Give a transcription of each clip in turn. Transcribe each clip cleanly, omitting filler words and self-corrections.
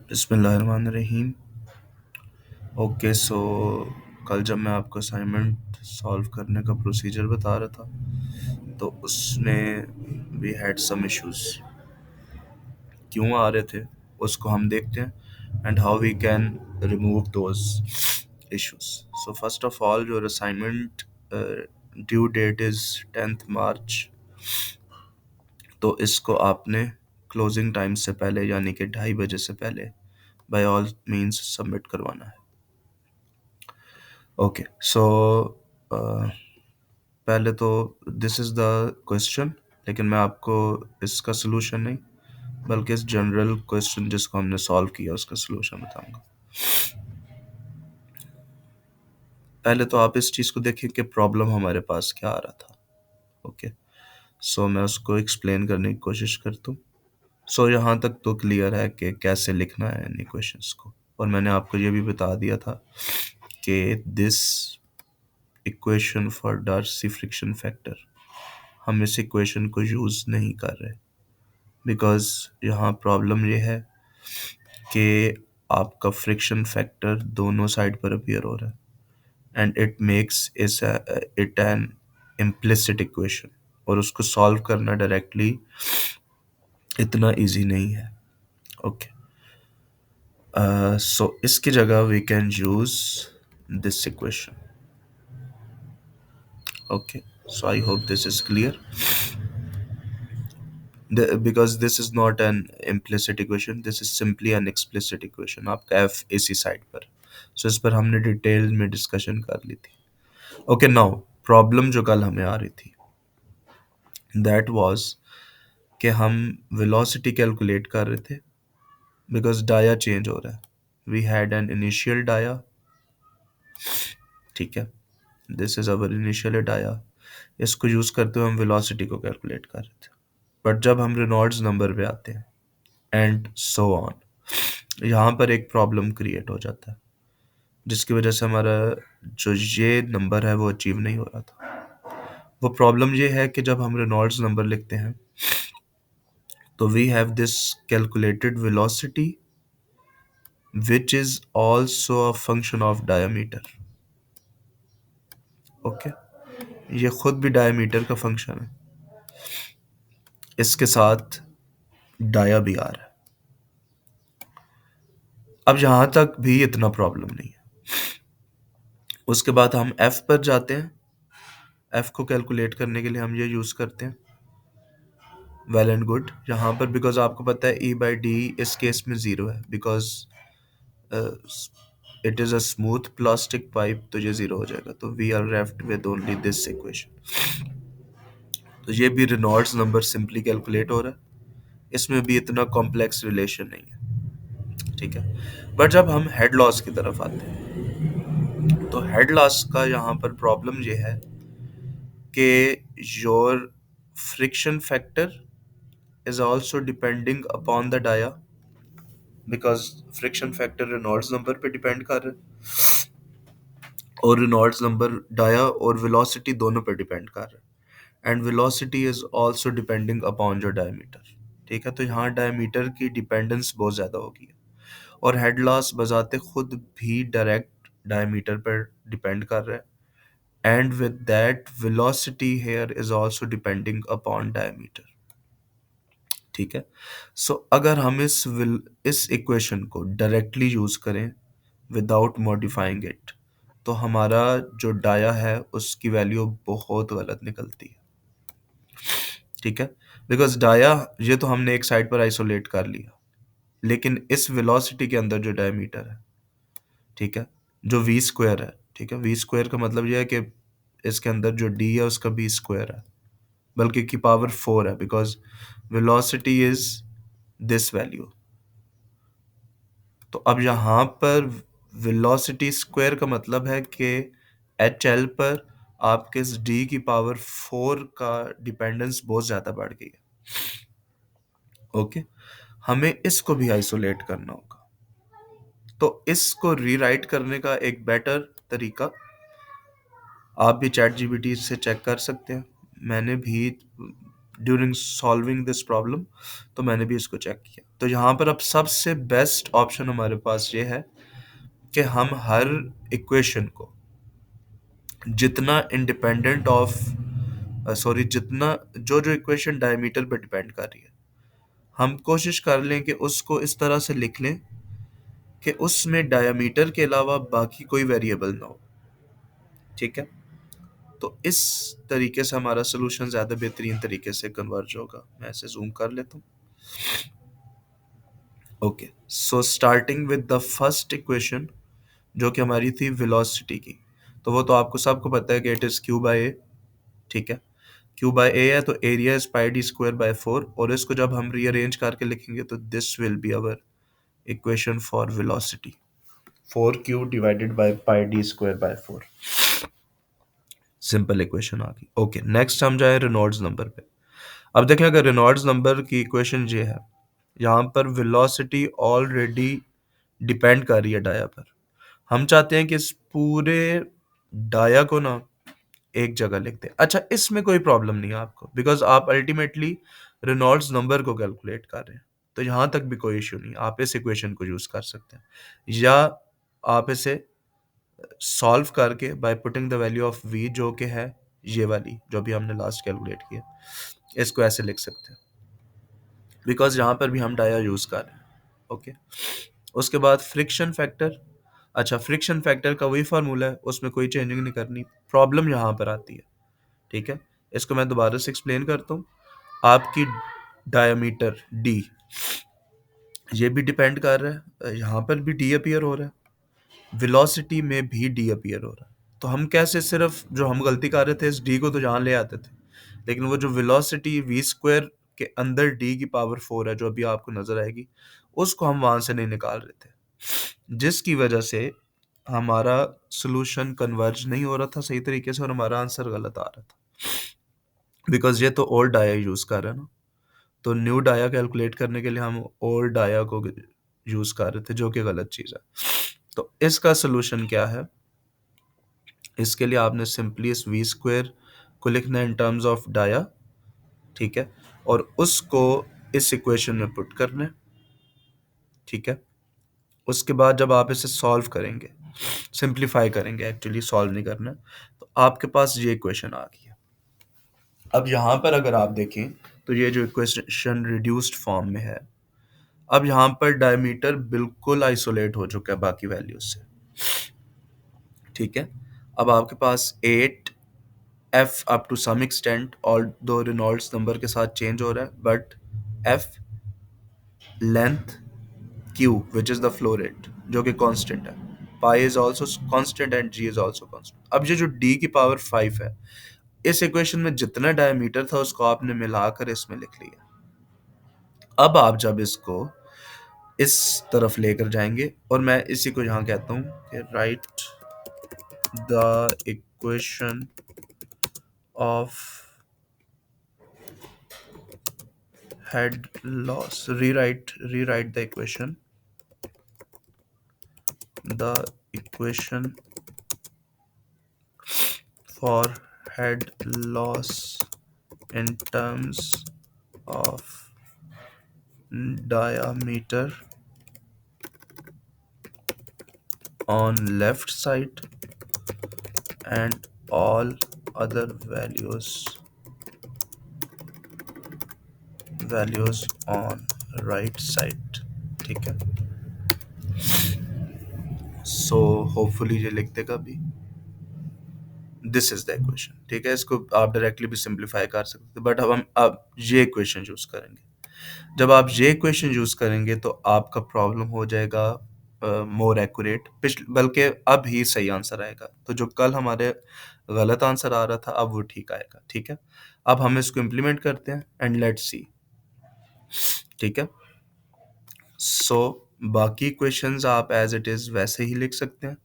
बिस्मिल्लाहिर्रहमानिर्रहीम। ओके, सो कल जब मैं आपको असाइनमेंट सॉल्व करने का प्रोसीजर बता रहा था तो उसमें वी हैड सम इश्यूज। क्यों आ रहे थे उसको हम देखते हैं and how we can remove those issues. So first of all, your assignment due date is 10th March. तो इसको आपने क्लोजिंग टाइम से पहले यानी कि 2:30 बजे से पहले बाय ऑल मीन्स सबमिट करवाना है। ओके, सो पहले तो दिस इज़ द क्वेश्चन, लेकिन मैं आपको इसका सोल्यूशन नहीं बल्कि इस जनरल क्वेश्चन जिसको हमने सॉल्व किया उसका सोल्यूशन बताऊंगा। पहले तो आप इस चीज़ को देखें कि प्रॉब्लम हमारे पास क्या आ रहा था। ओके, सो मैं उसको एक्सप्लेन करने की कोशिश करता हूँ। सो यहाँ तक तो क्लियर है कि कैसे लिखना है इन इक्वेशंस को, और मैंने आपको ये भी बता दिया था कि this equation for Darcy friction factor हम इस इक्वेशन को यूज़ नहीं कर रहे, बिकॉज यहाँ प्रॉब्लम ये है कि आपका फ्रिक्शन फैक्टर दोनों साइड पर अपीयर हो रहा है and it makes it N implicit equation, और उसको सॉल्व करना डायरेक्टली इतना इजी नहीं है। ओके, सो इसकी जगह we can use this equation. Okay, so I hope this is clear, because this is not an implicit equation, this is simply an explicit equation। आपका f इसी side पर, सो इस पर हमने डिटेल में डिस्कशन कर ली थी। ओके, नाउ प्रॉब्लम जो कल हमें आ रही थी दैट वाज कि हम वेलोसिटी कैलकुलेट कर रहे थे बिकॉज डाया चेंज हो रहा है। We had an initial dia, ठीक है, this is our initial dia. इसको यूज करते हुए हम वेलोसिटी को कैलकुलेट कर रहे थे, बट जब हम रेनॉल्ड्स नंबर पे आते हैं एंड सो ऑन, यहाँ पर एक प्रॉब्लम क्रिएट हो जाता है जिसकी वजह से हमारा जो ये नंबर है वो अचीव नहीं हो रहा था। वो प्रॉब्लम ये है कि जब हम रेनॉल्ड्स नंबर लिखते हैं तो we have this calculated velocity which is also a function of diameter. Okay, ये खुद भी डायमीटर का फंक्शन है, इसके साथ डाया भी आ रहा है। अब यहां तक भी इतना प्रॉब्लम नहीं है। उसके बाद हम एफ पर जाते हैं। एफ को कैलकुलेट करने के लिए हम ये यूज करते हैं, वेल एंड गुड। यहाँ पर बिकॉज आपको पता है ई बाई डी इस केस में जीरो है, because it is a smooth plastic pipe, तो ये जीरो हो जाएगा। तो we are left with only this equation. तो ये भी रेनॉल्ड्स नंबर सिंपली कैलकुलेट हो रहा है, इसमें भी इतना कॉम्प्लेक्स रिलेशन नहीं है, ठीक है। बट जब हम हेड लॉस की तरफ आते हैं तो हेड लॉस का यहाँ पर प्रॉब्लम ये है कि your friction factor is also depending upon the dia, because friction factor Reynolds number पे डिपेंड कर रहा है और रेनॉल्ड्स नंबर डाया और वेलोसिटी दोनों पे डिपेंड कर रहा है, and velocity is also depending upon your diameter, ठीक है। तो यहाँ डायमीटर की डिपेंडेंस बहुत ज़्यादा होगी, और हेड लॉस बजाते खुद भी डायरेक्ट डायमीटर पर डिपेंड कर रहा है, and with that velocity here is also depending upon diameter, ठीक है। सो अगर हम इस इक्वेशन को डायरेक्टली यूज करें विदाउट मॉडिफाइंग इट, तो हमारा जो डाया है उसकी वैल्यू बहुत गलत निकलती है, ठीक है। बिकॉज डाया ये तो हमने एक साइड पर आइसोलेट कर लिया, लेकिन इस वेलोसिटी के अंदर जो डायमीटर है, ठीक है, जो वी स्क्वायर है, ठीक है, वी स्क्वायर का मतलब यह है कि इसके अंदर जो डी है उसका बी स्क्वायर है, बल्कि की पावर 4 है, because velocity is this value. तो अब यहाँ पर वेलोसिटी स्क्वायर का मतलब है कि एच एल पर आपके इस डी की पावर 4 का डिपेंडेंस बहुत ज़्यादा बढ़ गई है। ओके, हमें इसको भी आइसोलेट करना होगा। तो इसको रीराइट करने का एक बेटर तरीका आप भी चैट जीपीटी से चेक कर सकते हैं। मैंने भी ड्यूरिंग सॉल्विंग दिस प्रॉब्लम, तो मैंने भी इसको चेक किया। तो यहाँ पर अब सबसे बेस्ट ऑप्शन हमारे पास ये है कि हम हर इक्वेशन को जितना इंडिपेंडेंट ऑफ सॉरी जितना जो जो इक्वेशन डायमीटर पे डिपेंड कर रही है, हम कोशिश कर लें कि उसको इस तरह से लिख लें कि उसमें डायमीटर के अलावा बाकी कोई वेरिएबल ना हो। ठीक है, तो इस तरीके से हमारा सोल्यूशन ज़्यादा बेहतरीन तरीके से कन्वर्ज होगा। मैं इसे जूम कर लेता हूँ। Okay, so starting with the first equation जो कि हमारी थी वेलोसिटी की, तो वो तो आपको सबको पता है कि it is Q by A. ठीक है, क्यू बाय ए है तो area is pi D square by 4, और इसको जब हम रीअरेंज करके लिखेंगे तो this will be our equation for velocity, 4 Q divided by pi D square by 4। Simple equation आ गई। ओके, नेक्स्ट हम जाए रेनॉल्ड्स नंबर पे। अब देखें, अगर रेनॉल्ड्स नंबर की इक्वेशन ये है, यहाँ पर वेलोसिटी ऑलरेडी डिपेंड कर रही है डाया पर। हम चाहते हैं कि इस पूरे डाया को ना एक जगह लिख दें। अच्छा, इसमें कोई प्रॉब्लम नहीं है आपको, बिकॉज आप अल्टीमेटली रेनॉल्ड्स नंबर को कैलकुलेट कर रहे हैं, तो यहाँ तक भी कोई इश्यू नहीं। आप इस इक्वेशन को यूज कर सकते हैं, या आप इसे सॉल्व करके by putting the value of v, जो कि है ये वाली जो भी हमने लास्ट कैलकुलेट किया, इसको ऐसे लिख सकते हैं, बिकॉज यहाँ पर भी हम डाया यूज कर रहे हैं। ओके, उसके बाद फ्रिक्शन फैक्टर। अच्छा, फ्रिक्शन फैक्टर का वही फार्मूला है, उसमें कोई चेंजिंग नहीं करनी। प्रॉब्लम यहाँ पर आती है। ठीक है, इसको मैं दोबारा से एक्सप्लेन करता हूँ। आपकी डायमीटर d ये भी डिपेंड कर रहा है, यहाँ पर भी d अपीयर हो रहा है, वेलोसिटी में भी d अपीयर हो रहा है। तो हम कैसे, सिर्फ जो हम गलती कर रहे थे इस d को तो यहाँ ले आते थे, लेकिन वो जो वेलोसिटी v स्क्वायर के अंदर d की पावर 4 है जो अभी आपको नजर आएगी, उसको हम वहां से नहीं निकाल रहे थे, जिसकी वजह से हमारा सोल्यूशन कन्वर्ज नहीं हो रहा था सही तरीके से और हमारा आंसर गलत आ रहा था, बिकॉज ये तो ओल्ड डाया यूज कर रहे हैं ना। तो न्यू डाया कैलकुलेट करने के लिए हम ओल्ड डाया को यूज कर रहे थे, जो कि गलत चीज है। तो इसका सोल्यूशन क्या है, इसके लिए आपने सिंपली इस वी स्क्वायर को लिखना है इन टर्म्स ऑफ डाया। ठीक है, और उसको इस इक्वेशन में पुट करना है। ठीक है, उसके बाद जब आप इसे सॉल्व करेंगे, सिंप्लीफाई करेंगे, एक्चुअली सॉल्व नहीं करना है, तो आपके पास ये इक्वेशन आ गई है। अब यहाँ पर अगर आप देखें तो ये जो इक्वेशन रिड्यूस्ड फॉर्म में है, अब यहाँ पर डायमीटर बिल्कुल आइसोलेट हो चुका है बाकी वैल्यूज से। ठीक है, अब आपके पास 8 F up to some extent और दो रेनॉल्ड्स नंबर के साथ चेंज हो रहा है, but F length Q which is the flow rate जो कि कांस्टेंट है, pi is also constant and G is also constant. अब ये जो डी की पावर 5 है, इस इक्वेशन में जितना डायमीटर था उसको आपने मिलाकर इसमें लिख लिया। अब आप जब इसको इस तरफ लेकर जाएंगे, और मैं इसी को यहाँ कहता हूँ कि right the equation of head loss, rewrite the equation for head loss in terms of diameter on left side and all other values on right side। ठीक है, सो होपफुली ये लिख देगा भी, दिस इज द इक्वेशन। ठीक है, इसको आप डायरेक्टली भी सिंप्लीफाई कर सकते हैं, बट अब ये इक्वेशन यूज करेंगे। जब आप ये इक्वेशन यूज करेंगे तो आपका प्रॉब्लम हो जाएगा मोर एक्यूरेट, बल्कि अब ही सही आंसर आएगा। तो जो कल हमारे गलत आंसर आ रहा था अब वो ठीक आएगा। ठीक है, अब हम इसको इम्प्लीमेंट करते हैं एंड लेट्स सी। ठीक है, सो बाकी इक्वेशंस आप एज इट इज वैसे ही लिख सकते हैं,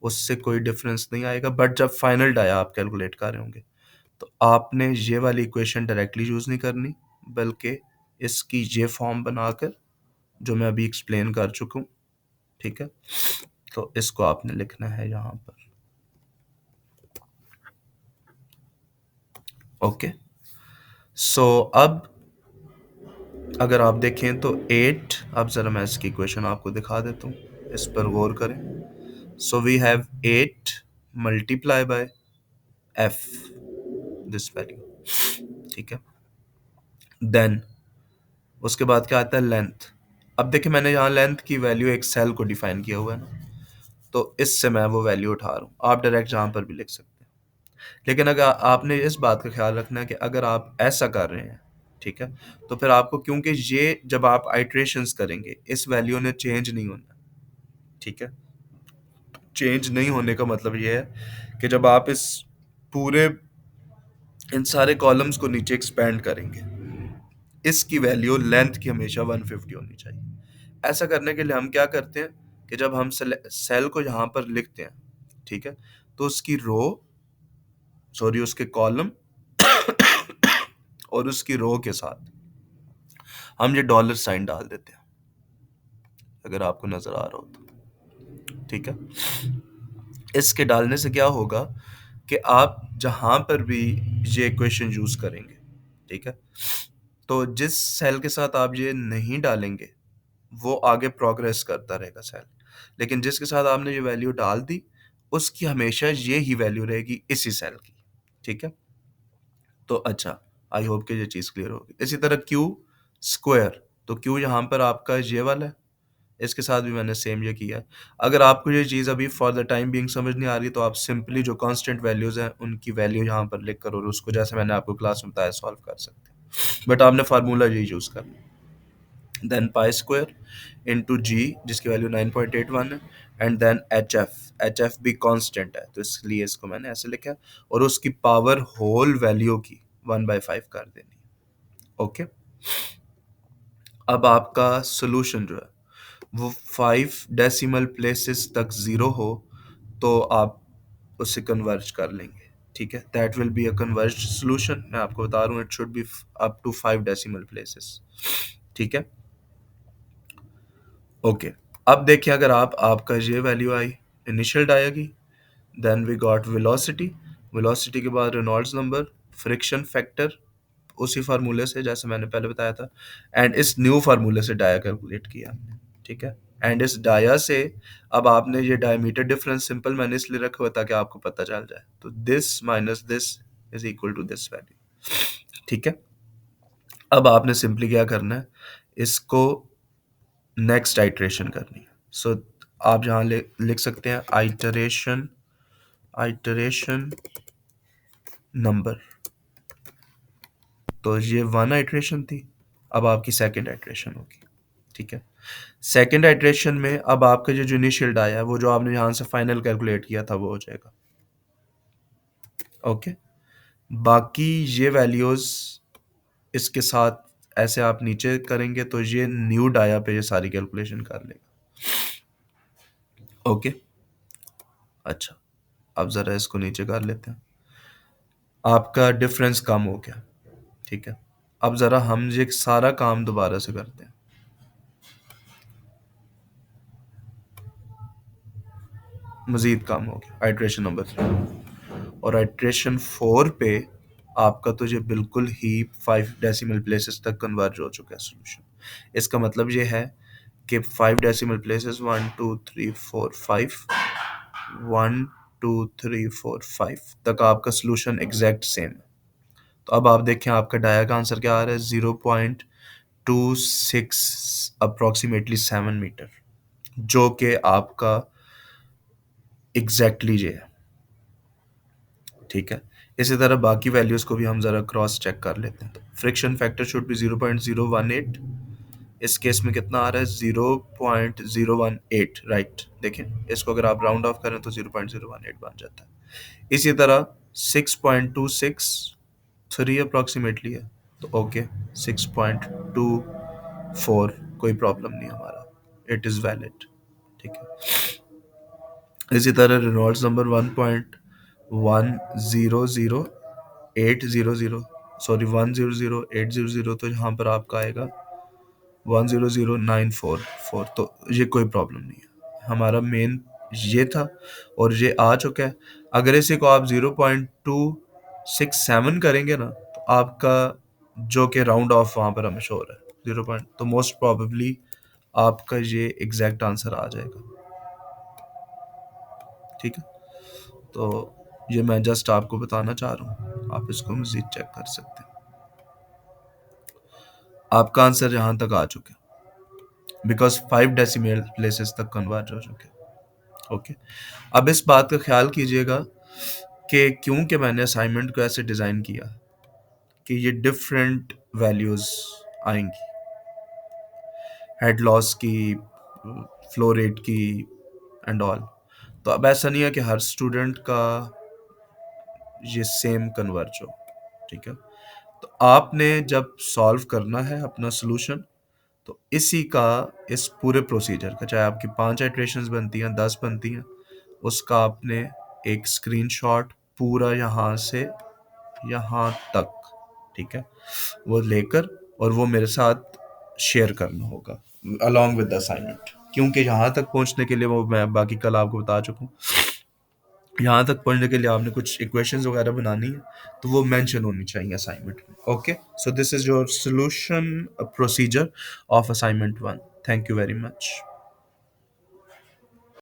उससे कोई डिफरेंस नहीं आएगा, बट जब फाइनल डाया आप कैलकुलेट कर रहे होंगे तो आपने ये वाली इक्वेशन डायरेक्टली यूज नहीं करनी, बल्कि इसकी ये फॉर्म बनाकर जो मैं अभी एक्सप्लेन कर चुका हूँ। ठीक है, तो इसको आपने लिखना है यहाँ पर। ओके, सो अब अगर आप देखें तो 8, अब ज़रा मैं इसकी इक्वेशन आपको दिखा देता हूँ, इस पर गौर करें। So we have 8 multiply by F, this value, ठीक है। देन उसके बाद क्या आता है, लेंथ। अब देखिए मैंने यहाँ लेंथ की वैल्यू एक सेल को डिफाइन किया हुआ है ना, तो इससे मैं वो वैल्यू उठा रहा हूँ। आप डायरेक्ट जहाँ पर भी लिख सकते हैं, लेकिन अगर आपने इस बात का ख्याल रखना है कि अगर आप ऐसा कर रहे हैं, ठीक है, तो फिर आपको, क्योंकि ये जब आप आइट्रेशंस करेंगे इस वैल्यू ने चेंज नहीं होना, ठीक है। चेंज नहीं होने का मतलब ये है कि जब आप इस पूरे इन सारे कॉलम्स को नीचे एक्सपेंड करेंगे, इसकी वैल्यू लेंथ की हमेशा 150 होनी चाहिए। ऐसा करने के लिए हम क्या करते हैं कि जब हम सेल को यहाँ पर लिखते हैं, ठीक है, तो उसकी रो, सॉरी उसके कॉलम और उसकी रो के साथ हम ये डॉलर साइन डाल देते हैं, अगर आपको नजर आ रहा हो तो, ठीक है। इसके डालने से क्या होगा कि आप जहां पर भी ये इक्वेशन यूज करेंगे, ठीक है, तो जिस सेल के साथ आप ये नहीं डालेंगे वो आगे प्रोग्रेस करता रहेगा सेल, लेकिन जिसके साथ आपने ये वैल्यू डाल दी उसकी हमेशा ये ही वैल्यू रहेगी इसी सेल की, ठीक है। तो अच्छा, आई होप कि ये चीज़ क्लियर होगी। इसी तरह क्यू स्क्वायर, तो क्यू यहाँ पर आपका ये वाला है, इसके साथ भी मैंने सेम ये किया है। अगर आपको ये चीज़ अभी फॉर द टाइम बीइंग समझ नहीं आ रही तो आप सिंपली जो कांस्टेंट वैल्यूज हैं उनकी वैल्यू यहाँ पर लिख कर और उसको जैसे मैंने आपको क्लास में बताया सॉल्व कर सकते हैं, बट आपने फार्मूला यही यूज़ करना है। देन पाई स्क्वायर इंटू जी, जिसकी वैल्यू 9.81 है, एंड देन एच एफ भी कांस्टेंट है तो इसलिए इसको मैंने ऐसे लिखा है, और उसकी पावर होल वैल्यू की 1/5 कर देनी है। ओके, अब आपका सोल्यूशन जो है वो 5 डेसिमल प्लेसेस तक ज़ीरो हो तो आप उसे कन्वर्ज कर लेंगे, ठीक है। That will be a converge solution. मैं आपको बता रहा हूँ it should be up to 5 decimal places, ठीक है। ओके, अब देखिए अगर आप आपका ये वैल्यू आई इनिशियल डाया की, then we got velocity, velocity के बाद रेनॉल्ड्स नंबर, फ्रिक्शन फैक्टर उसी फार्मूले से जैसे मैंने पहले बताया था, एंड इस न्यू फार्मूले से डाया कैलकुलेट किया हमने, ठीक है। एंड इस डाया से अब आपने ये डायमीटर डिफरेंस सिंपल मैंने इसलिए रखा हुआ ताकि आपको पता चल जाए, तो this minus this is equal to this value, ठीक है। अब आपने सिंपली क्या करना है, इसको नेक्स्ट आइट्रेशन करनी है। सो आप यहाँ लिख सकते हैं आइटरेशन, आइटरेशन नंबर, तो ये 1 आइट्रेशन थी, अब आपकी सेकंड आइट्रेशन होगी, ठीक है। सेकंड आइट्रेशन में अब आपका जो इनिशियल डाया है वो जो आपने यहाँ से फाइनल कैलकुलेट किया था वो हो जाएगा, ओके। बाकी ये वैल्यूज इसके साथ ऐसे आप नीचे करेंगे तो ये न्यू डाया पे ये सारी कैलकुलेशन कर लेगा, ओके। अच्छा, अब ज़रा इसको नीचे कर लेते हैं, आपका डिफरेंस कम हो गया, ठीक है। अब ज़रा हम ये सारा काम दोबारा से करते हैं, मज़ीद काम हो गया आइट्रेशन नंबर 3, और आइट्रेशन 4 पे आपका तो ये बिल्कुल ही 5 डेसिमल प्लेसेस तक कन्वर्ज हो चुका है सोल्यूशन। इसका मतलब ये है कि 5 डेसिमल प्लेसेस 1 2 3 4 5, 1 2 3 4 5 तक आपका सोल्यूशन एग्जैक्ट सेम है। तो अब आप देखें आपका डाया का आंसर क्या आ रहा है, 0.26 अप्रोक्सीमेटली 7 मीटर, जो कि आपका एग्जैक्टली ये है, ठीक है। इसी तरह बाकी वैल्यूज को भी हम जरा क्रॉस चेक कर लेते हैं। फ्रिक्शन फैक्टर शुड बी 0.018, इस केस में कितना आ रहा है 0.018, राइट। देखें इसको अगर आप राउंड ऑफ करें तो 0.018 बन जाता है। इसी तरह 6.263 अप्रोक्सीमेटली है, तो ओके 6.24 कोई प्रॉब्लम नहीं हमारा, इट इज़ वैलिड, ठीक है। इसी तरह रेनॉल्ड्स नंबर 1.100800, सॉरी 1000800, तो यहाँ पर आपका आएगा 100,944, तो ये कोई प्रॉब्लम नहीं है, हमारा मेन ये था और ये आ चुका है। अगर इसी को आप 0.267 करेंगे ना तो आपका जो कि राउंड ऑफ वहाँ पर हमें शो हो रहा है 0 पॉइंट, तो मोस्ट प्रोबेबली आपका ये एग्जैक्ट आंसर आ जाएगा। ठीक है, तो ये मैं जस्ट आपको बताना चाह रहा हूँ, आप इसको मजीद चेक कर सकते हैं। आपका आंसर यहाँ तक आ चुका है बिकॉज 5 डेसिमल प्लेसेस तक कन्वर्ज हो चुके हैं। ओके, अब इस बात का ख्याल कीजिएगा कि क्योंकि मैंने असाइनमेंट को ऐसे डिज़ाइन किया कि ये डिफरेंट वैल्यूज़ आएंगी, हेड लॉस की, फ्लो रेट की एंड ऑल। तो अब ऐसा नहीं है कि हर स्टूडेंट का ये सेम कन्वर्ज हो। ठीक है, तो आपने जब सॉल्व करना है अपना सोल्यूशन, तो इसी का, इस पूरे प्रोसीजर का, चाहे आपकी 5 आइट्रेशंस बनती हैं 10 बनती हैं, उसका आपने एक स्क्रीनशॉट पूरा यहाँ से यहाँ तक, ठीक है, वो लेकर और वो मेरे साथ शेयर करना होगा अलॉन्ग विद द असाइनमेंट। क्योंकि यहाँ तक पहुँचने के लिए, वो मैं बाकी कल आपको बता चुका हूँ, यहाँ तक पढ़ने के लिए आपने कुछ इक्वेशंस वगैरह बनानी है, तो वो मेंशन होनी चाहिए असाइनमेंट में। Okay, so this is your solution procedure of assignment 1। Thank you very much.